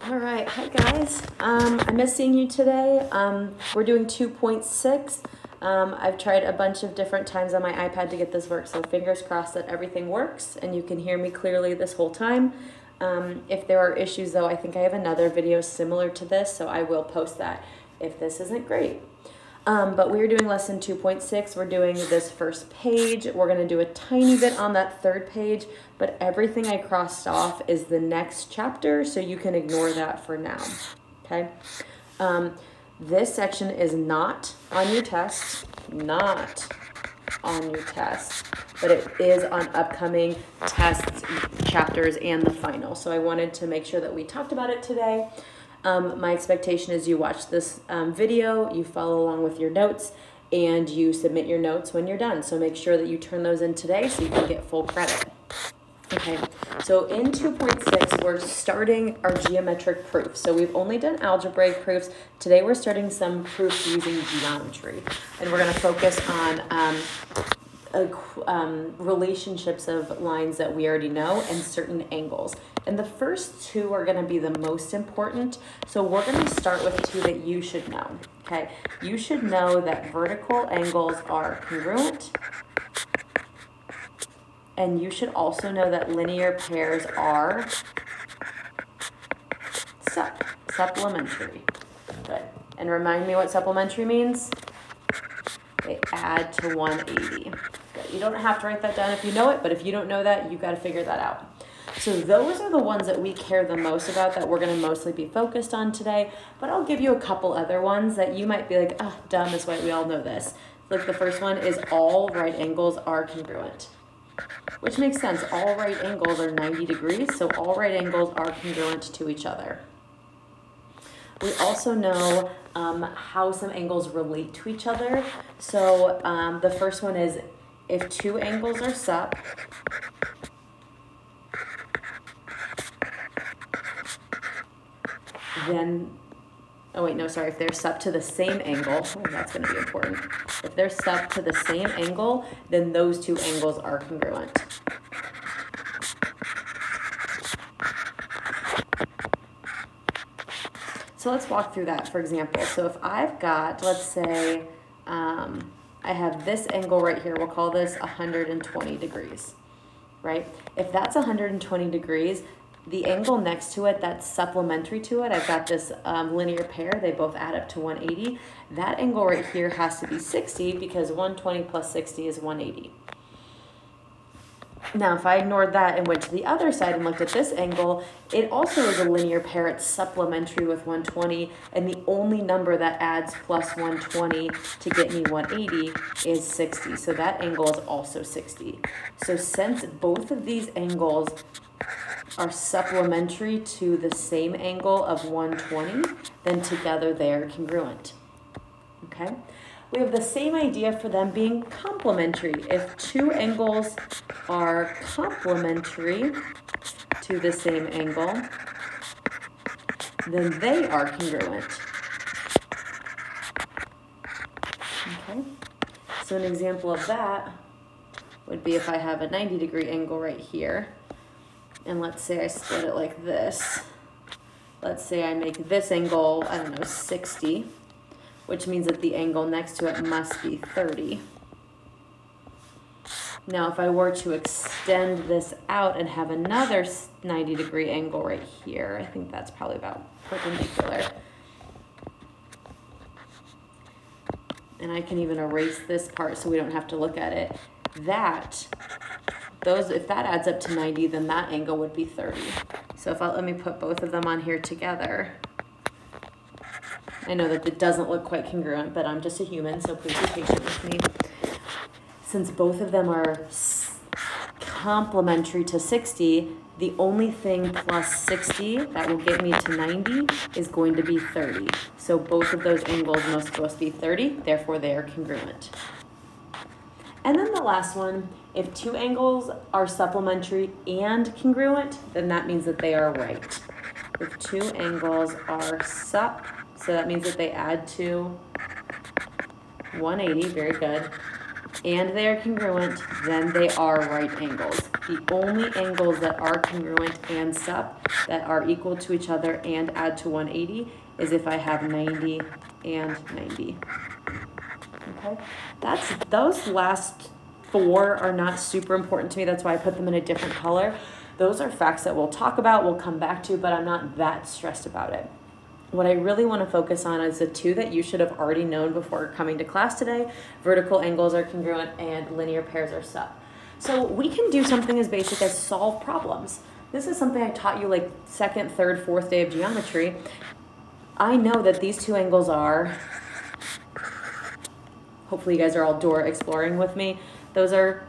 All right, hi guys. I miss seeing you today. We're doing 2.6. I've tried a bunch of different times on my iPad to get this work, so fingers crossed that everything works and you can hear me clearly this whole time. If there are issues though, I think I have another video similar to this, so I will post that if this isn't great. But we're doing lesson 2.6. We're doing this first page. We're going to do a tiny bit on that third page, but everything I crossed off is the next chapter, so you can ignore that for now, okay? This section is not on your test, but it is on upcoming tests, chapters, and the final. So I wanted to make sure that we talked about it today. My expectation is you watch this video, you follow along with your notes, and you submit your notes when you're done. So make sure that you turn those in today so you can get full credit. Okay, so in 2.6, we're starting our geometric proofs. So we've only done algebraic proofs. Today we're starting some proofs using geometry. And we're going to focus on relationships of lines that we already know and certain angles. And the first two are going to be the most important. So we're going to start with two that you should know. Okay, you should know that vertical angles are congruent. And you should also know that linear pairs are supplementary. Good. And remind me what supplementary means? They add to 180. Good. You don't have to write that down if you know it, but if you don't know that, you've got to figure that out. So those are the ones that we care the most about, that we're going to mostly be focused on today. But I'll give you a couple other ones that you might be like, oh, dumb, is why we all know this. Like the first one is all right angles are congruent. Which makes sense. All right angles are 90 degrees, so all right angles are congruent to each other. We also know how some angles relate to each other. So the first one is if two angles are sup, then, oh wait, no, sorry, if they're sup to the same angle, that's going to be important. If they're sup to the same angle, then those two angles are congruent. So let's walk through that, for example. So if I've got, let's say, I have this angle right here, we'll call this 120 degrees, right? If that's 120 degrees, the angle next to it that's supplementary to it, I've got this linear pair, they both add up to 180. That angle right here has to be 60 because 120 plus 60 is 180. Now, if I ignored that and went to the other side and looked at this angle, it also is a linear pair. It's supplementary with 120, and the only number that adds plus 120 to get me 180 is 60. So that angle is also 60. So since both of these angles are supplementary to the same angle of 120, then together they are congruent. Okay? We have the same idea for them being complementary. If two angles are complementary to the same angle, then they are congruent. Okay? So an example of that would be if I have a 90-degree angle right here, and let's say I split it like this. Let's say I make this angle, I don't know, 60, which means that the angle next to it must be 30. Now, if I were to extend this out and have another 90-degree angle right here, I think that's probably about perpendicular. And I can even erase this part so we don't have to look at it. If that adds up to 90, then that angle would be 30. So let me put both of them on here together. I know that it doesn't look quite congruent, but I'm just a human, so please be patient with me. Since both of them are complementary to 60, the only thing plus 60 that will get me to 90 is going to be 30. So both of those angles must be 30, therefore they are congruent. And then the last one, if two angles are supplementary and congruent, then that means that they are right. If two angles are sup, so that means that they add to 180, very good, and they are congruent, then they are right angles. The only angles that are congruent and sup that are equal to each other and add to 180 is if I have 90 and 90. Okay, those last four are not super important to me. That's why I put them in a different color. Those are facts that we'll talk about, we'll come back to, but I'm not that stressed about it. What I really want to focus on is the two that you should have already known before coming to class today. Vertical angles are congruent and linear pairs are sup. So we can do something as basic as solve problems. This is something I taught you like second, third, fourth day of geometry. I know that these two angles are, hopefully you guys are all door exploring with me, those are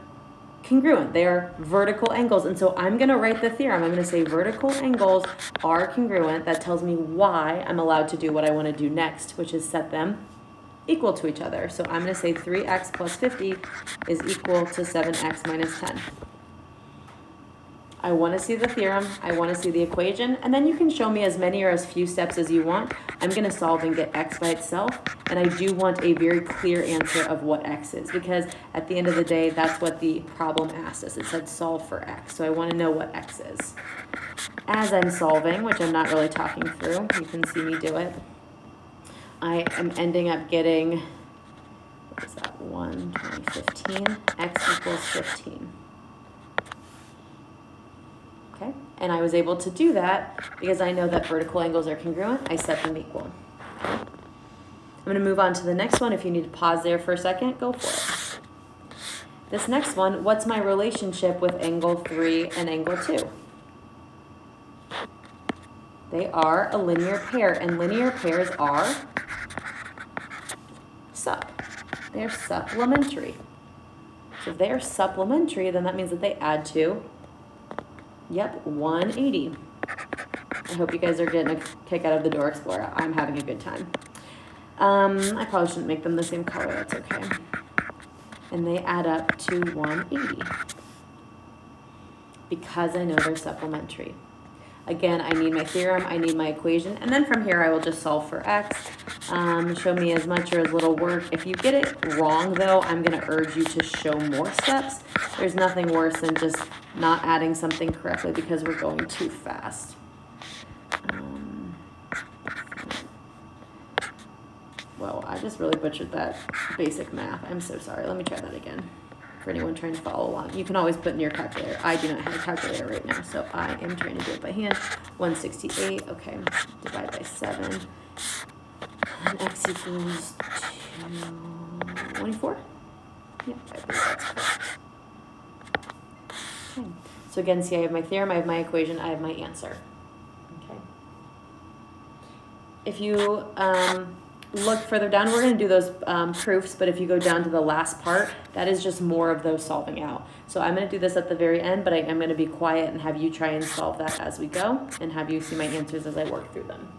congruent. They are vertical angles. And so I'm going to write the theorem. I'm going to say vertical angles are congruent. That tells me why I'm allowed to do what I want to do next, which is set them equal to each other. So I'm going to say 3x plus 50 is equal to 7x minus 10. I want to see the theorem, I want to see the equation, and then you can show me as many or as few steps as you want. I'm going to solve and get x by itself, and I do want a very clear answer of what x is, because at the end of the day, that's what the problem asked us. It said solve for x, so I want to know what x is. As I'm solving, which I'm not really talking through, you can see me do it, I am ending up getting, what is that, 1, 20, 15, x equals 15. Okay, and I was able to do that because I know that vertical angles are congruent. I set them equal. Okay. I'm going to move on to the next one. If you need to pause there for a second, go for it. This next one, what's my relationship with angle 3 and angle 2? They are a linear pair, and linear pairs are sup. They're supplementary. So if they are supplementary, then that means that they add to, yep, 180. I hope you guys are getting a kick out of the Door Explorer. I'm having a good time. I probably shouldn't make them the same color. That's okay. And they add up to 180 because I know they're supplementary. Again, I need my theorem, I need my equation, and then from here I will just solve for x. Show me as much or as little work. If you get it wrong, though, I'm going to urge you to show more steps. There's nothing worse than just not adding something correctly because we're going too fast. Well, I just really butchered that basic math. I'm so sorry. Let me try that again. For anyone trying to follow along, you can always put in your calculator. I do not have a calculator right now, so I am trying to do it by hand. 168, okay, divide by 7, and x equals 24? Yeah, I believe that's correct. Okay, so again, see, I have my theorem, I have my equation, I have my answer. Okay. If you look further down, we're going to do those proofs, but if you go down to the last part, that is just more of those solving out. So I'm going to do this at the very end, but I am going to be quiet and have you try and solve that as we go and have you see my answers as I work through them.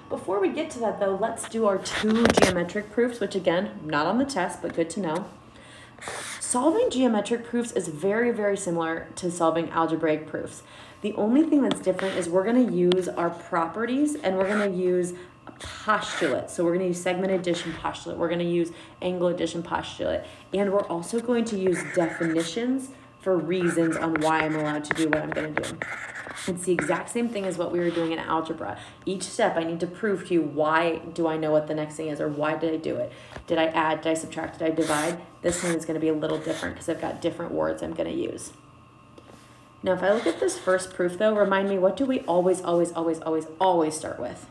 Before we get to that, though, let's do our 2 geometric proofs, which again, not on the test, but good to know. Solving geometric proofs is very, very similar to solving algebraic proofs. The only thing that's different is we're going to use our properties and we're going to use postulate. So we're going to use segment addition postulate. We're going to use angle addition postulate. And we're also going to use definitions for reasons on why I'm allowed to do what I'm going to do. It's the exact same thing as what we were doing in algebra. Each step I need to prove to you why do I know what the next thing is or why did I do it. Did I add, did I subtract, did I divide? This one is going to be a little different because I've got different words I'm going to use. Now if I look at this first proof though, remind me, what do we always start with?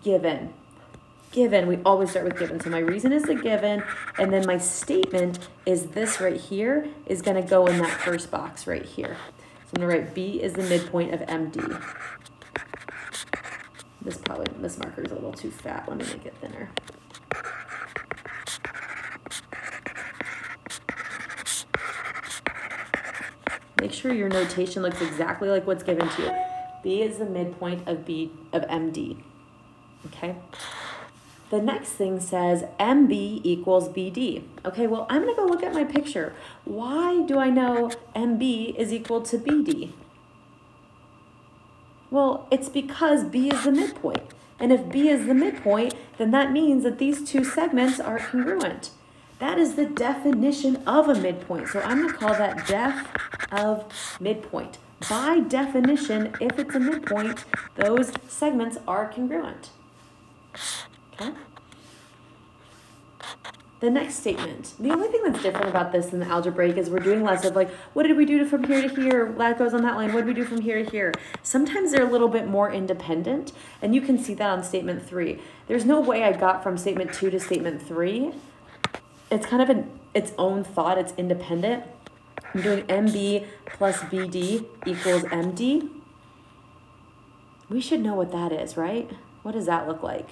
Given. Given, we always start with given. So my reason is the given, and then my statement is this right here is going to go in that first box right here. So I'm going to write B is the midpoint of MD. This marker is a little too fat. Let me make it thinner. Make sure your notation looks exactly like what's given to you. B is the midpoint of MD. Okay. The next thing says MB equals BD. Okay, well, I'm going to go look at my picture. Why do I know MB is equal to BD? Well, it's because B is the midpoint. And if B is the midpoint, then that means that these two segments are congruent. That is the definition of a midpoint. So I'm going to call that def of midpoint. By definition, if it's a midpoint, those segments are congruent. Okay? The next statement. The only thing that's different about this than the algebraic is we're doing less of like, what did we do from here to here? That goes on that line. What did we do from here to here? Sometimes they're a little bit more independent, and you can see that on statement 3. There's no way I got from statement 2 to statement 3. It's kind of its own thought. It's independent. I'm doing MB plus BD equals MD. We should know what that is, right? What does that look like?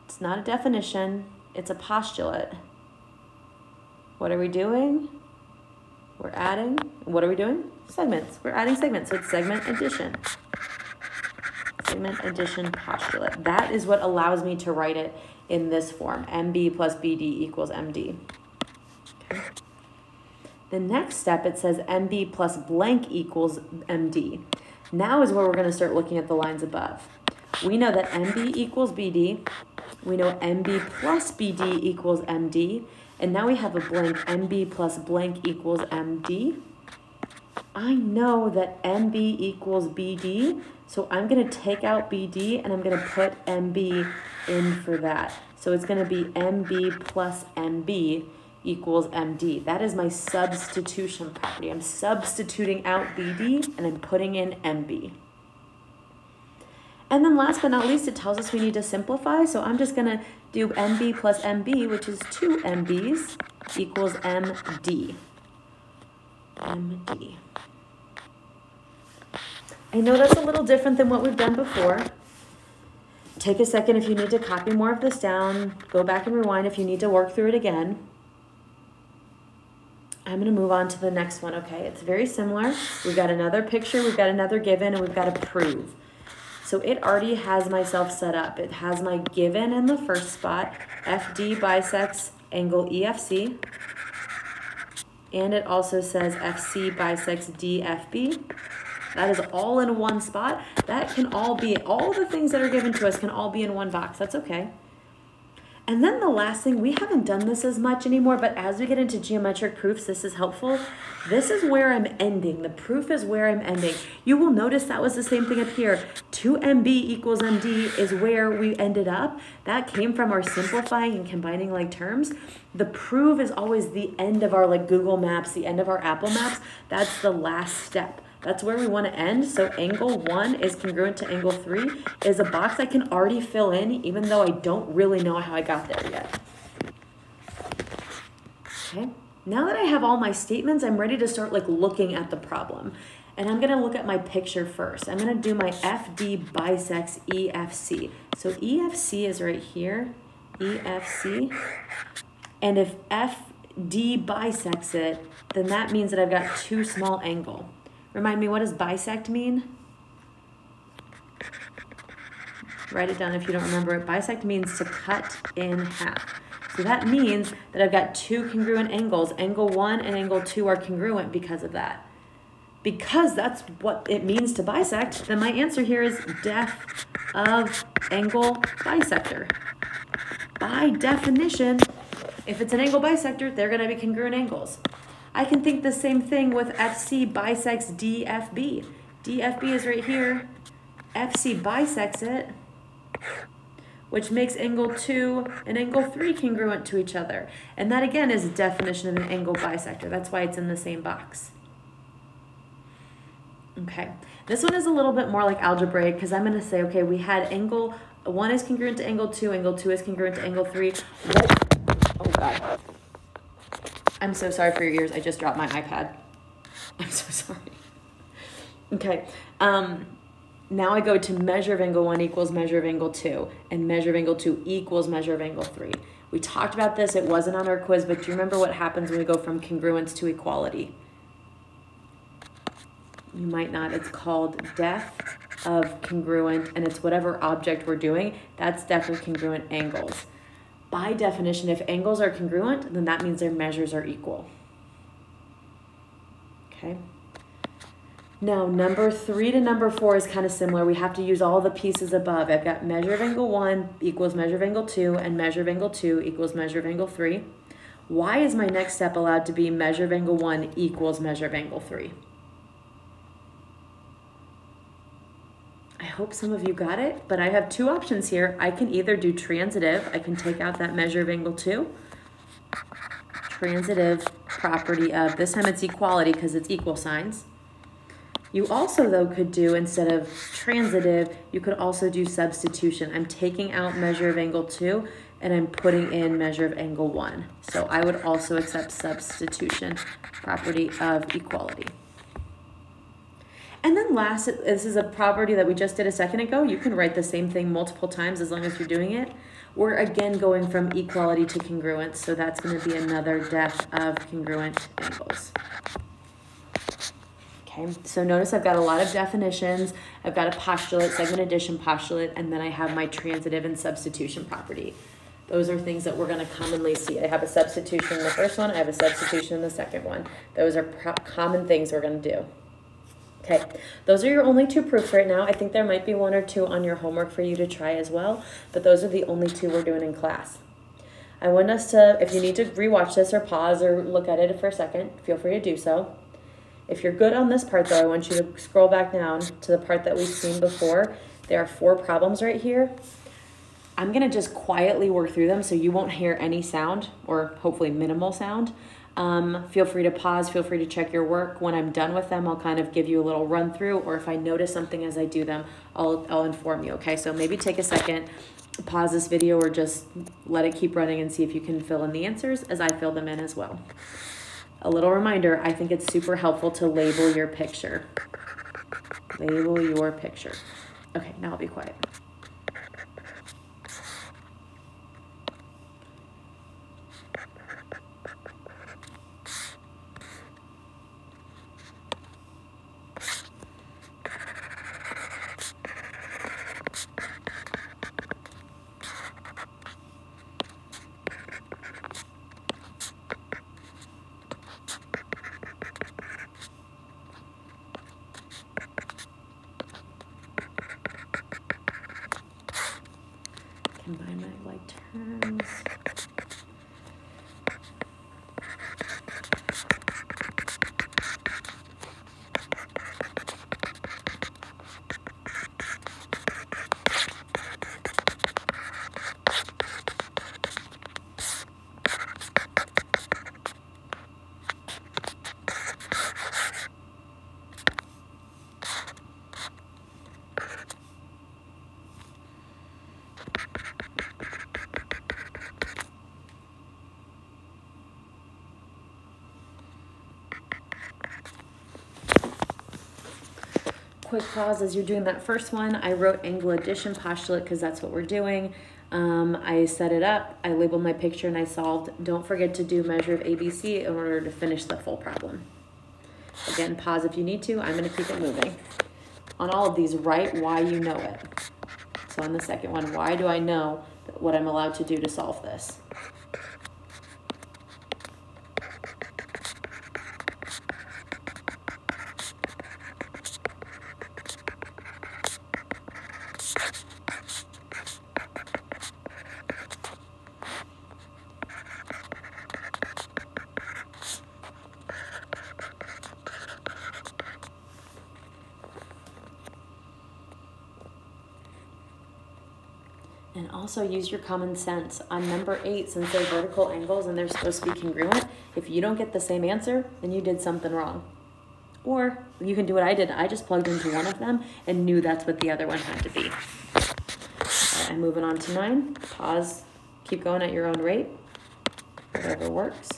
It's not a definition. It's a postulate. What are we doing? We're adding. What are we doing? Segments. We're adding segments. So it's segment addition. Segment addition postulate. That is what allows me to write it in this form. MB plus BD equals MD. Okay. The next step, it says MB plus blank equals MD. Now is where we're going to start looking at the lines above. We know that MB equals BD. We know MB plus BD equals MD. And now we have a blank. MB plus blank equals MD. I know that MB equals BD. So I'm going to take out BD and I'm going to put MB in for that. So it's going to be MB plus MB equals MD. That is my substitution property. I'm substituting out BD and I'm putting in MB. And then last but not least, it tells us we need to simplify. So I'm just going to do MB plus MB, which is 2 MBs equals MD. MD. I know that's a little different than what we've done before. Take a second if you need to copy more of this down. Go back and rewind if you need to work through it again. I'm going to move on to the next one, okay? It's very similar. We've got another picture, we've got another given, and we've got to prove. So it already has myself set up. It has my given in the first spot. FD bisects angle EFC. And it also says FC bisects DFB. That is all in one spot. That can all be, all the things that are given to us can all be in one box. That's okay. And then the last thing, we haven't done this as much anymore, but as we get into geometric proofs, this is helpful. This is where I'm ending. The proof is where I'm ending. You will notice that was the same thing up here. 2MB equals MD is where we ended up. That came from our simplifying and combining like terms. The proof is always the end of our like Google Maps, the end of our Apple Maps. That's the last step. That's where we want to end. So angle 1 is congruent to angle 3 is a box I can already fill in, even though I don't really know how I got there yet. Okay. Now that I have all my statements, I'm ready to start like looking at the problem. And I'm going to look at my picture first. I'm going to do my FD bisects EFC. So EFC is right here, EFC. And if FD bisects it, then that means that I've got 2 small angle. Remind me, what does bisect mean? Write it down if you don't remember it. Bisect means to cut in half. So that means that I've got 2 congruent angles. Angle 1 and angle 2 are congruent because of that. Because that's what it means to bisect, then my answer here is def of angle bisector. By definition, if it's an angle bisector, they're going to be congruent angles. I can think the same thing with FC bisects DFB. DFB is right here. FC bisects it, which makes angle 2 and angle 3 congruent to each other. And that again is a definition of an angle bisector. That's why it's in the same box. Okay, this one is a little bit more like algebraic because I'm going to say, okay, we had angle 1 is congruent to angle 2 is congruent to angle 3. Oh God. I'm so sorry for your ears. I just dropped my iPad. I'm so sorry. Okay. Now I go to measure of angle 1 equals measure of angle 2, and measure of angle 2 equals measure of angle 3. We talked about this. It wasn't on our quiz, but do you remember what happens when we go from congruence to equality? You might not. It's called def of congruent, and it's whatever object we're doing. That's def of congruent angles. By definition, if angles are congruent, then that means their measures are equal. Okay. Now, number 3 to number 4 is kind of similar. We have to use all the pieces above. I've got measure of angle 1 equals measure of angle 2, and measure of angle 2 equals measure of angle 3. Why is my next step allowed to be measure of angle 1 equals measure of angle 3? I hope some of you got it, but I have 2 options here. I can either do transitive. I can take out that measure of angle 2. Transitive property of, this time it's equality because it's equal signs. You also, though, could do, instead of transitive, you could also do substitution. I'm taking out measure of angle 2 and I'm putting in measure of angle 1. So I would also accept substitution property of equality. And then last, this is a property that we just did a second ago. You can write the same thing multiple times as long as you're doing it. We're again going from equality to congruence, so that's going to be another def of congruent angles. Okay, so notice I've got a lot of definitions. I've got a postulate, segment addition postulate, and then I have my transitive and substitution property. Those are things that we're going to commonly see. I have a substitution in the first one. I have a substitution in the second one. Those are common things we're going to do. Okay, those are your only 2 proofs right now. I think there might be 1 or 2 on your homework for you to try as well, but those are the only 2 we're doing in class. I want us to, if you need to rewatch this or pause or look at it for a second, feel free to do so. If you're good on this part, though, I want you to scroll back down to the part that we've seen before. There are 4 problems right here. I'm going to just quietly work through them so you won't hear any sound, or hopefully minimal sound. Feel free to pause, feel free to check your work. When I'm done with them, I'll kind of give you a little run through, or if I notice something as I do them, I'll inform you, okay? So maybe take a second, pause this video, or just let it keep running and see if you can fill in the answers as I fill them in as well. A little reminder, I think it's super helpful to label your picture. Label your picture. Okay, now I'll be quiet. Combine my like terms. Quick pause as you're doing that first one. I wrote angle addition postulate because that's what we're doing. I set it up, I labeled my picture, and I solved. Don't forget to do measure of ABC in order to finish the full problem. Again, pause if you need to. I'm going to keep it moving. On all of these, write why you know it. So on the second one, why do I know what I'm allowed to do to solve this? And also use your common sense. On number 8, since they're vertical angles and they're supposed to be congruent, if you don't get the same answer, then you did something wrong. Or you can do what I did. I just plugged into one of them and knew that's what the other one had to be. All right, I'm moving on to 9. Pause, keep going at your own rate, whatever works.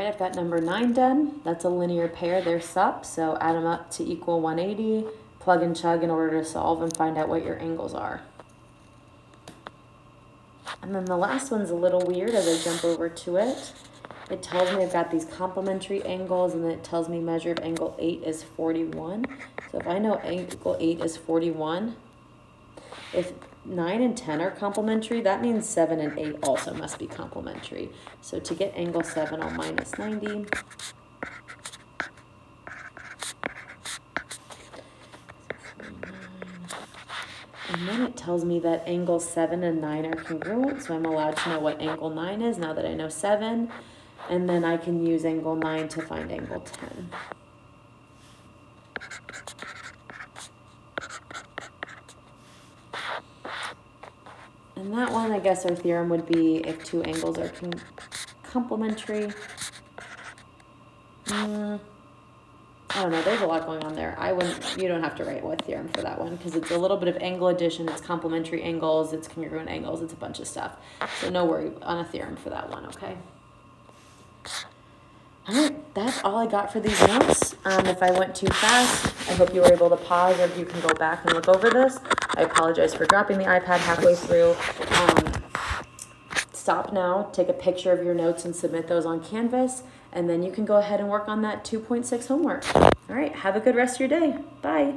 right, I've got number 9 done. That's a linear pair, they're sup, so add them up to equal 180, plug and chug in order to solve and find out what your angles are. And then the last one's a little weird as I jump over to it. It tells me I've got these complementary angles, and then it tells me measure of angle 8 is 41. So if I know angle 8 is 41, if 9 and 10 are complementary, that means 7 and 8 also must be complementary. So to get angle 7, I'll minus 90. And then it tells me that angle 7 and 9 are congruent, so I'm allowed to know what angle 9 is now that I know 7. And then I can use angle 9 to find angle 10. And that one, I guess our theorem would be if two angles are complementary. I don't know, there's a lot going on there. You don't have to write what theorem for that one because it's a little bit of angle addition, it's complementary angles, it's congruent angles, it's a bunch of stuff. So no worry on a theorem for that one, okay? All right, that's all I got for these notes. If I went too fast, I hope you were able to pause or you can go back and look over this. I apologize for dropping the iPad halfway through. Stop now, take a picture of your notes and submit those on Canvas, and then you can go ahead and work on that 2.6 homework. All right, have a good rest of your day. Bye.